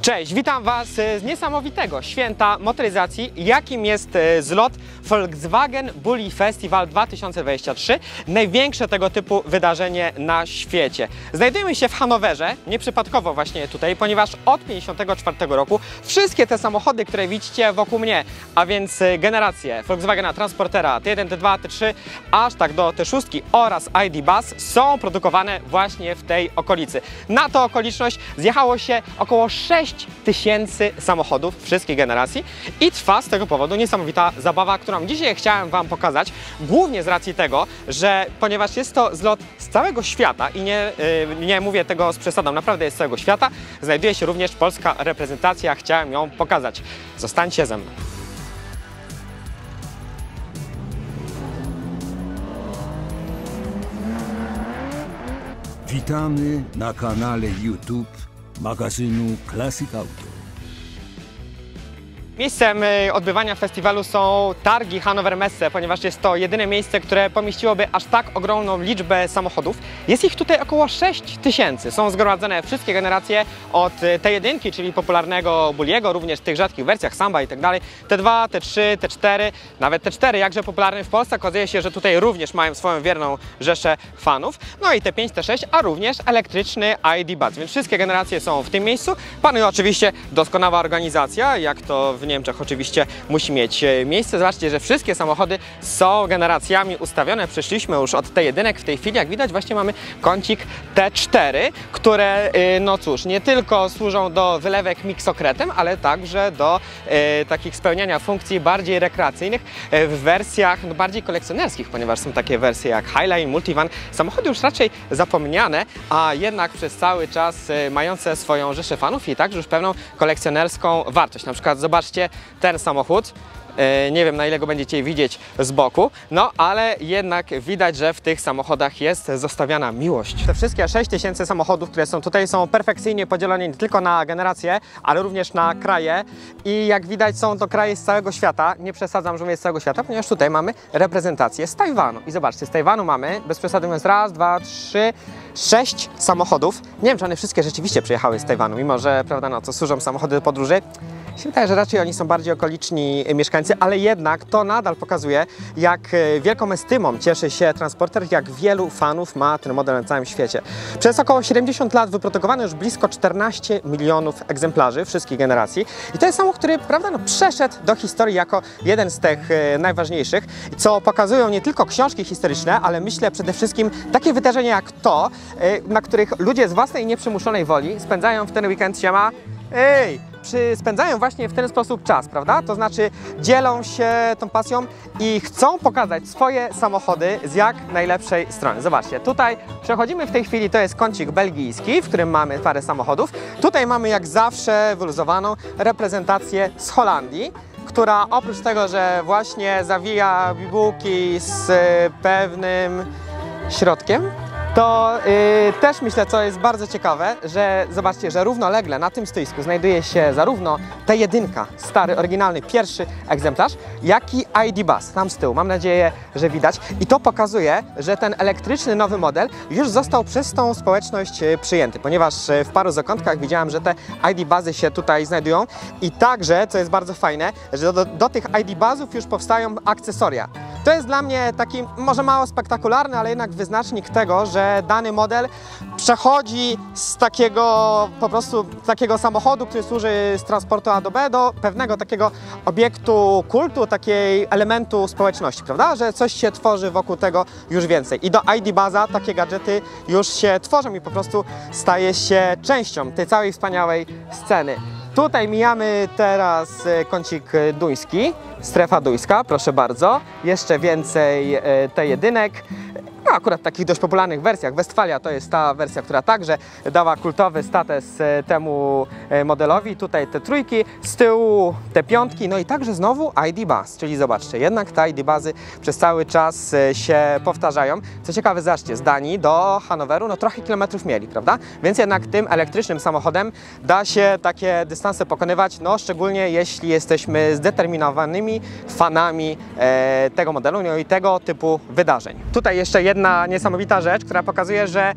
Cześć, witam Was z niesamowitego święta motoryzacji, jakim jest zlot Volkswagen Bulli Festival 2023. Największe tego typu wydarzenie na świecie. Znajdujemy się w Hanowerze, nieprzypadkowo właśnie tutaj, ponieważ od 1954 roku wszystkie te samochody, które widzicie wokół mnie, a więc generacje Volkswagena Transportera T1, T2, T3, aż tak do T6 oraz ID Buzz są produkowane właśnie w tej okolicy. Na tę okoliczność zjechało się około 6 tysięcy samochodów wszystkich generacji i trwa z tego powodu niesamowita zabawa, którą dzisiaj chciałem Wam pokazać, głównie z racji tego, że ponieważ jest to zlot z całego świata i nie mówię tego z przesadą, naprawdę jest z całego świata, znajduje się również polska reprezentacja, chciałem ją pokazać. Zostańcie ze mną. Witamy na kanale YouTube magazynu Classic Auto. Miejscem odbywania festiwalu są targi Hannover Messe, ponieważ jest to jedyne miejsce, które pomieściłoby aż tak ogromną liczbę samochodów. Jest ich tutaj około 6 tysięcy. Są zgromadzone wszystkie generacje od T1, czyli popularnego Bulliego, również w tych rzadkich wersjach Samba i tak dalej, T2, T3, T4, nawet T4, jakże popularny w Polsce. Okazuje się, że tutaj również mają swoją wierną rzeszę fanów. No i T5, T6, a również elektryczny ID Buzz, więc wszystkie generacje są w tym miejscu. Panuje oczywiście doskonała organizacja, jak to w Niemczech oczywiście musi mieć miejsce. Zobaczcie, że wszystkie samochody są generacjami ustawione. Przeszliśmy już od T1. W tej chwili, jak widać, właśnie mamy kącik T4, które, no cóż, nie tylko służą do wylewek miksokretem, ale także do takich spełniania funkcji bardziej rekreacyjnych w wersjach bardziej kolekcjonerskich, ponieważ są takie wersje jak Highline, Multivan. Samochody już raczej zapomniane, a jednak przez cały czas mające swoją rzeszę fanów i także już pewną kolekcjonerską wartość. Na przykład zobaczcie ten samochód. Nie wiem, na ile go będziecie widzieć z boku, no ale jednak widać, że w tych samochodach jest zostawiana miłość. Te wszystkie 6 tysięcy samochodów, które są tutaj, są perfekcyjnie podzielone nie tylko na generacje, ale również na kraje i jak widać, są to kraje z całego świata. Nie przesadzam, że mówię z całego świata, ponieważ tutaj mamy reprezentację z Tajwanu. I zobaczcie, z Tajwanu mamy, bez przesady mówiąc, raz, dwa, trzy, 6 samochodów. Nie wiem, czy one wszystkie rzeczywiście przyjechały z Tajwanu, mimo że, prawda, no co służą samochody do podróży. Się wydaje, że raczej oni są bardziej okoliczni mieszkańcy, ale jednak to nadal pokazuje, jak wielką estymą cieszy się Transporter, jak wielu fanów ma ten model na całym świecie. Przez około 70 lat wyprodukowano już blisko 14 milionów egzemplarzy wszystkich generacji i to jest samochód, który, prawda, no, przeszedł do historii jako jeden z tych najważniejszych, co pokazują nie tylko książki historyczne, ale myślę przede wszystkim takie wydarzenia jak to, na których ludzie z własnej nieprzymuszonej woli spędzają w ten weekend spędzają właśnie w ten sposób czas, prawda? To znaczy dzielą się tą pasją i chcą pokazać swoje samochody z jak najlepszej strony. Zobaczcie, tutaj przechodzimy w tej chwili, to jest kącik belgijski, w którym mamy parę samochodów. Tutaj mamy jak zawsze wyluzowaną reprezentację z Holandii, która oprócz tego, że właśnie zawija bibułki z pewnym środkiem, to też myślę, co jest bardzo ciekawe, że zobaczcie, że równolegle na tym stoisku znajduje się zarówno T1, stary, oryginalny, pierwszy egzemplarz, jak i ID Buzz, tam z tyłu. Mam nadzieję, że widać. I to pokazuje, że ten elektryczny nowy model już został przez tą społeczność przyjęty, ponieważ w paru zakątkach widziałem, że te ID Buzzy się tutaj znajdują i także, co jest bardzo fajne, że do tych ID Buzzów już powstają akcesoria. To jest dla mnie taki może mało spektakularny, ale jednak wyznacznik tego, że dany model przechodzi z takiego samochodu, który służy z transportu A do B, do pewnego takiego obiektu kultu, takiej elementu społeczności, prawda? Że coś się tworzy wokół tego już więcej. I do ID Buzza takie gadżety już się tworzą i po prostu staje się częścią tej całej wspaniałej sceny. Tutaj mijamy teraz kącik duński, strefa duńska, proszę bardzo. Jeszcze więcej T1. No, akurat w takich dość popularnych wersjach. Westfalia to jest ta wersja, która także dała kultowy status temu modelowi. Tutaj te trójki, z tyłu te piątki, no i także znowu ID Buzz, czyli zobaczcie, jednak te ID Buzzy przez cały czas się powtarzają. Co ciekawe, zobaczcie, z Danii do Hanoweru, no trochę kilometrów mieli, prawda? Więc jednak tym elektrycznym samochodem da się takie dystanse pokonywać, no szczególnie jeśli jesteśmy zdeterminowanymi fanami tego modelu, no i tego typu wydarzeń. Tutaj jeszcze jedna niesamowita rzecz, która pokazuje, że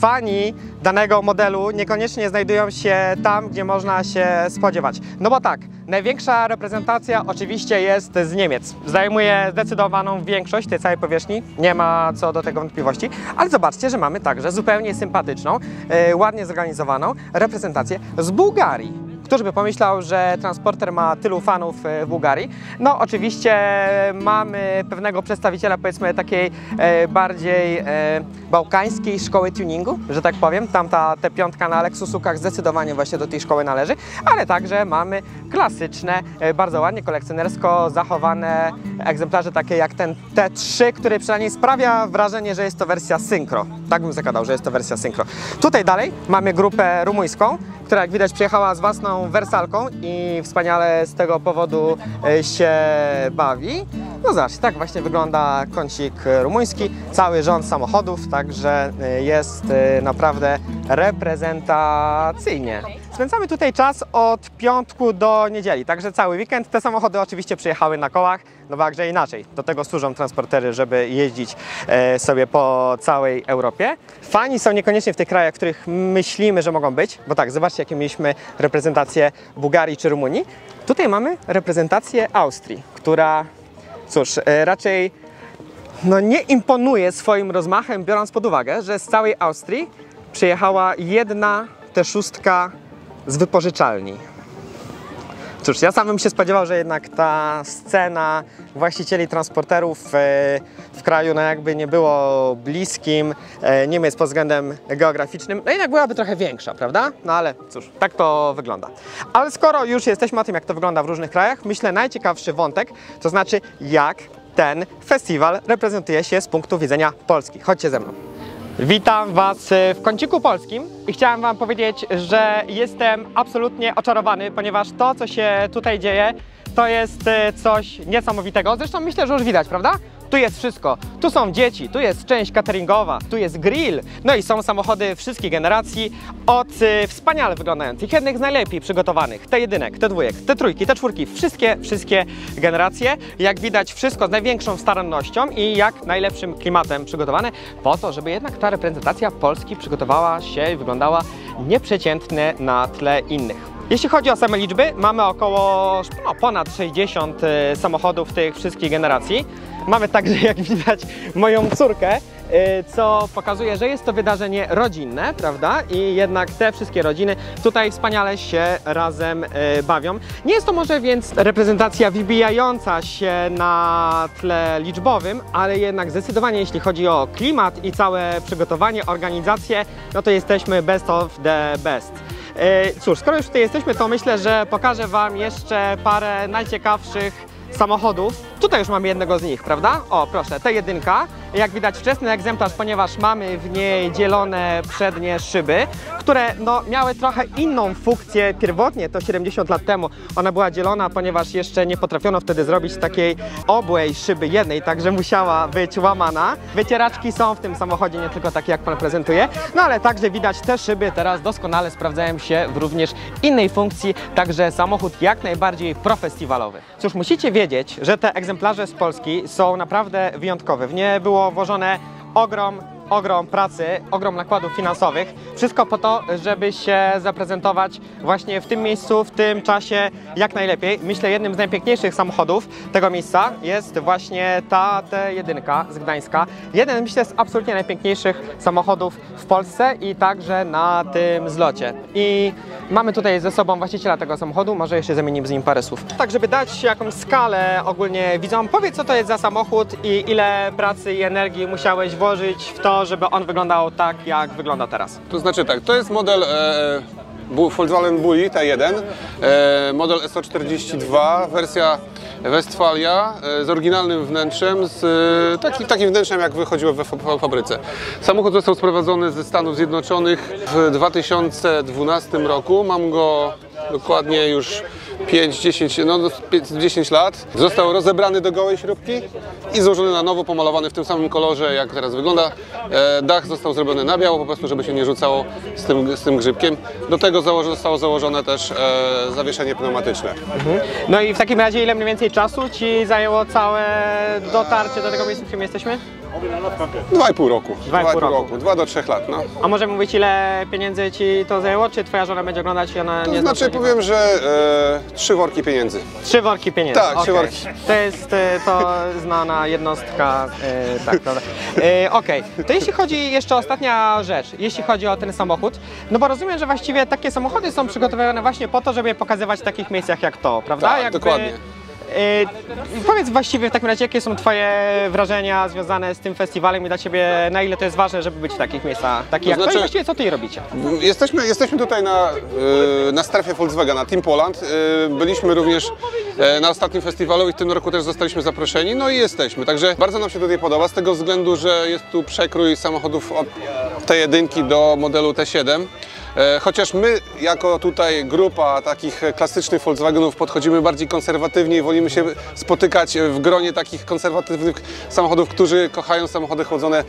fani danego modelu niekoniecznie znajdują się tam, gdzie można się spodziewać. No bo tak, największa reprezentacja oczywiście jest z Niemiec. Zajmuje zdecydowaną większość tej całej powierzchni, nie ma co do tego wątpliwości, ale zobaczcie, że mamy także zupełnie sympatyczną, ładnie zorganizowaną reprezentację z Bułgarii. Któż by pomyślał, że Transporter ma tylu fanów w Bułgarii? No oczywiście mamy pewnego przedstawiciela, powiedzmy, takiej bardziej bałkańskiej szkoły tuningu, że tak powiem. Tam ta T5 na Lexusukach zdecydowanie właśnie do tej szkoły należy, ale także mamy klasyczne, bardzo ładnie kolekcjonersko zachowane egzemplarze, takie jak ten T3, który przynajmniej sprawia wrażenie, że jest to wersja synchro. Tak bym zakładał, że jest to wersja synchro. Tutaj dalej mamy grupę rumuńską, która jak widać przyjechała z własną wersalką i wspaniale z tego powodu się bawi. No zobaczcie, tak właśnie wygląda kącik rumuński, cały rząd samochodów, także jest naprawdę reprezentacyjnie. Spędzamy tutaj czas od piątku do niedzieli, także cały weekend. Te samochody oczywiście przyjechały na kołach, no bo jakże inaczej. Do tego służą transportery, żeby jeździć sobie po całej Europie. Fani są niekoniecznie w tych krajach, w których myślimy, że mogą być, bo tak, zobaczcie, jakie mieliśmy reprezentację Bułgarii czy Rumunii. Tutaj mamy reprezentację Austrii, która, cóż, raczej nie imponuje swoim rozmachem, biorąc pod uwagę, że z całej Austrii przyjechała jedna T6 z wypożyczalni. Cóż, ja sam bym się spodziewał, że jednak ta scena właścicieli transporterów w kraju jakby nie było bliskim Niemiec pod względem geograficznym, no jednak byłaby trochę większa, prawda? No ale cóż, tak to wygląda. Ale skoro już jesteśmy o tym, jak to wygląda w różnych krajach, myślę najciekawszy wątek, to znaczy jak ten festiwal reprezentuje się z punktu widzenia Polski. Chodźcie ze mną. Witam Was w kąciku polskim i chciałem Wam powiedzieć, że jestem absolutnie oczarowany, ponieważ to, co się tutaj dzieje, to jest coś niesamowitego. Zresztą myślę, że już widać, prawda? Tu jest wszystko. Tu są dzieci, tu jest część cateringowa, tu jest grill, no i są samochody wszystkich generacji, od wspaniale wyglądających, jednych z najlepiej przygotowanych, T1, T2, T3, T4, wszystkie generacje. Jak widać, wszystko z największą starannością i jak najlepszym klimatem przygotowane, po to, żeby jednak ta reprezentacja Polski przygotowała się i wyglądała nieprzeciętnie na tle innych. Jeśli chodzi o same liczby, mamy około ponad 60 samochodów tych wszystkich generacji. Mamy także, jak widać, moją córkę, co pokazuje, że jest to wydarzenie rodzinne, prawda? I jednak te wszystkie rodziny tutaj wspaniale się razem bawią. Nie jest to może więc reprezentacja wybijająca się na tle liczbowym, ale jednak zdecydowanie, jeśli chodzi o klimat i całe przygotowanie, organizację, no to jesteśmy best of the best. Cóż, skoro już tutaj jesteśmy, to myślę, że pokażę Wam jeszcze parę najciekawszych samochodów. Tutaj już mamy jednego z nich, prawda? O, proszę, T1. Jak widać, wczesny egzemplarz, ponieważ mamy w niej dzielone przednie szyby, które miały trochę inną funkcję. Pierwotnie, to 70 lat temu, ona była dzielona, ponieważ jeszcze nie potrafiono wtedy zrobić takiej obłej szyby jednej, także musiała być łamana. Wycieraczki są w tym samochodzie nie tylko takie, jak Pan prezentuje, no ale także widać, te szyby teraz doskonale sprawdzają się w również innej funkcji, także samochód jak najbardziej profestiwalowy. Cóż, musicie wiedzieć, że te egzemplarze z Polski są naprawdę wyjątkowe. W nie było włożone ogrom pracy, ogrom nakładów finansowych. Wszystko po to, żeby się zaprezentować właśnie w tym miejscu, w tym czasie jak najlepiej. Myślę, jednym z najpiękniejszych samochodów tego miejsca jest właśnie ta T1 z Gdańska. Jeden, myślę, z absolutnie najpiękniejszych samochodów w Polsce i także na tym zlocie. I mamy tutaj ze sobą właściciela tego samochodu, może jeszcze zamienimy z nim parę słów. Tak, żeby dać jakąś skalę ogólnie widzom, powiedz, co to jest za samochód i ile pracy i energii musiałeś włożyć w to, żeby on wyglądał tak, jak wygląda teraz. To znaczy tak, to jest model Volkswagen Bulli T1, model SO42, wersja Westfalia z oryginalnym wnętrzem, z takim wnętrzem, jak wychodziło w fabryce. Samochód został sprowadzony ze Stanów Zjednoczonych w 2012 roku. Mam go dokładnie już 10 lat. Został rozebrany do gołej śrubki i złożony na nowo, pomalowany w tym samym kolorze, jak teraz wygląda. Dach został zrobiony na biało, po prostu, żeby się nie rzucało z tym grzybkiem. Do tego zostało założone też zawieszenie pneumatyczne. No i w takim razie ile mniej więcej czasu Ci zajęło całe dotarcie do tego miejsca, w którym jesteśmy? 2,5 roku. 2,5 roku. 2 do 3 lat, no. A może mówić, ile pieniędzy ci to zajęło? Czy twoja żona będzie oglądać i ona To nie znaczy powiem, że 3 worki pieniędzy. 3 worki pieniędzy. Tak, 3 Okej. worki. To jest to znana jednostka. Tak, dobra. Okej, to jeśli chodzi jeszcze ostatnia rzecz, jeśli chodzi o ten samochód, no bo rozumiem, że właściwie takie samochody są przygotowane właśnie po to, żeby je pokazywać w takich miejscach jak to, prawda? Tak, dokładnie. Powiedz właściwie w takim razie, jakie są twoje wrażenia związane z tym festiwalem i dla ciebie, na ile to jest ważne, żeby być w takich miejscach, takich jak to i właściwie co ty robicie? Jesteśmy tutaj na strefie Volkswagena, Team Poland. Byliśmy również na ostatnim festiwalu i w tym roku też zostaliśmy zaproszeni, no i jesteśmy. Także bardzo nam się tutaj podoba z tego względu, że jest tu przekrój samochodów od T1 do modelu T7. Chociaż my, jako tutaj grupa takich klasycznych Volkswagenów, podchodzimy bardziej konserwatywnie i wolimy się spotykać w gronie takich konserwatywnych samochodów, którzy kochają samochody chłodzone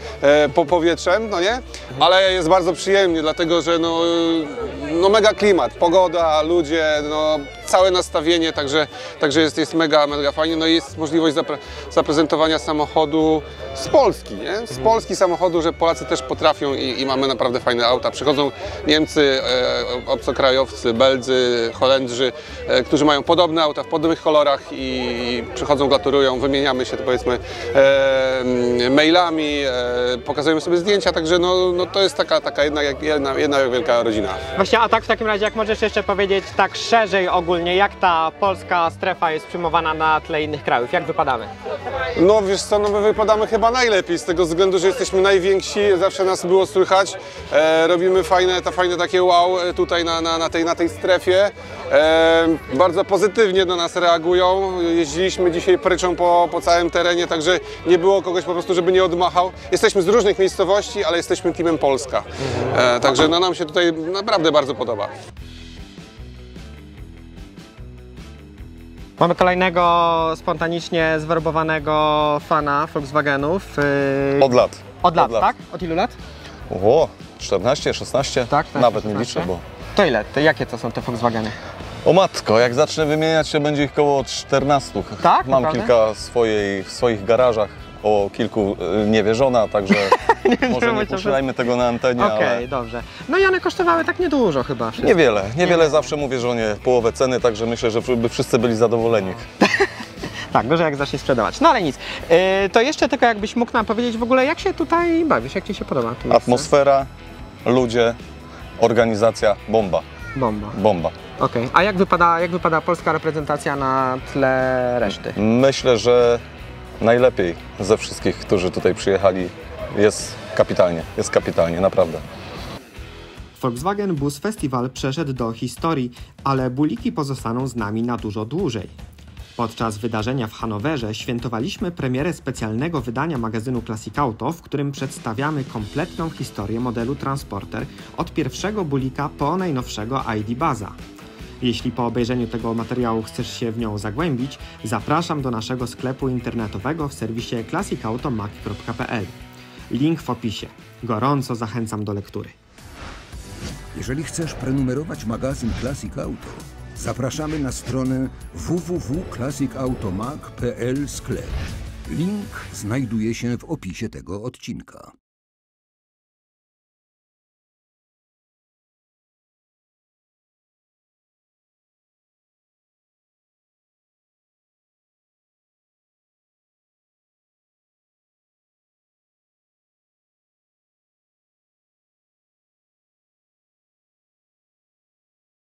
po powietrzem, no nie? Ale jest bardzo przyjemnie, dlatego że no mega klimat, pogoda, ludzie, no całe nastawienie, także jest mega fajnie, no i jest możliwość zaprezentowania samochodu z Polski, nie? Z Polski samochodu, że Polacy też potrafią i mamy naprawdę fajne auta. Przychodzą Niemcy, obcokrajowcy, Beldzy, Holendrzy, którzy mają podobne auta w podobnych kolorach i przychodzą, gratulują, wymieniamy się, powiedzmy, mailami, pokazujemy sobie zdjęcia, także no to jest taka jedna wielka rodzina. Właśnie, a tak w takim razie, jak możesz jeszcze powiedzieć tak szerzej ogólnie, jak ta polska strefa jest przyjmowana na tle innych krajów, jak wypadamy? No wiesz co, no my wypadamy chyba najlepiej z tego względu, że jesteśmy najwięksi, zawsze nas było słychać, robimy fajne takie wow tutaj na tej strefie, bardzo pozytywnie do nas reagują, jeździliśmy dzisiaj pryczą po całym terenie, także nie było kogoś po prostu, żeby nie odmachał. Jesteśmy z różnych miejscowości, ale jesteśmy teamem Polska, także no nam się tutaj naprawdę bardzo podoba. Mamy kolejnego spontanicznie zwerbowanego fana Volkswagenów. Od lat. Od lat, tak? Od ilu lat? O, 14, 16, Tak, nawet 16. nie liczę, bo... To ile? Jakie to są te Volkswageny? O matko, jak zacznę wymieniać się, będzie ich koło 14. Tak? Mam Naprawdę? kilka w swoich garażach, o kilku nie wie żona, także może nie puszczajmy tego na antenie, Okej, ale... dobrze. No i one kosztowały tak niedużo chyba. wszystkie. Niewiele zawsze mówię żonie, połowę ceny, także myślę, że by wszyscy byli zadowoleni. Tak, gorzej jak zacznie sprzedawać. No ale nic. To jeszcze tylko jakbyś mógł nam powiedzieć w ogóle, jak się tutaj bawisz, jak ci się podoba to miejsce? Atmosfera, ludzie, organizacja, bomba. Bomba. Okej. A jak wypada polska reprezentacja na tle reszty? Myślę, że najlepiej ze wszystkich, którzy tutaj przyjechali, jest kapitalnie, naprawdę. Volkswagen Bus Festival przeszedł do historii, ale buliki pozostaną z nami na dużo dłużej. Podczas wydarzenia w Hanowerze świętowaliśmy premierę specjalnego wydania magazynu Classic Auto, w którym przedstawiamy kompletną historię modelu Transporter od pierwszego bulika po najnowszego ID Buzza. Jeśli po obejrzeniu tego materiału chcesz się w nią zagłębić, zapraszam do naszego sklepu internetowego w serwisie classicautomac.pl. Link w opisie. Gorąco zachęcam do lektury. Jeżeli chcesz prenumerować magazyn Classic Auto, zapraszamy na stronę www.classicautomac.pl/sklep. Link znajduje się w opisie tego odcinka.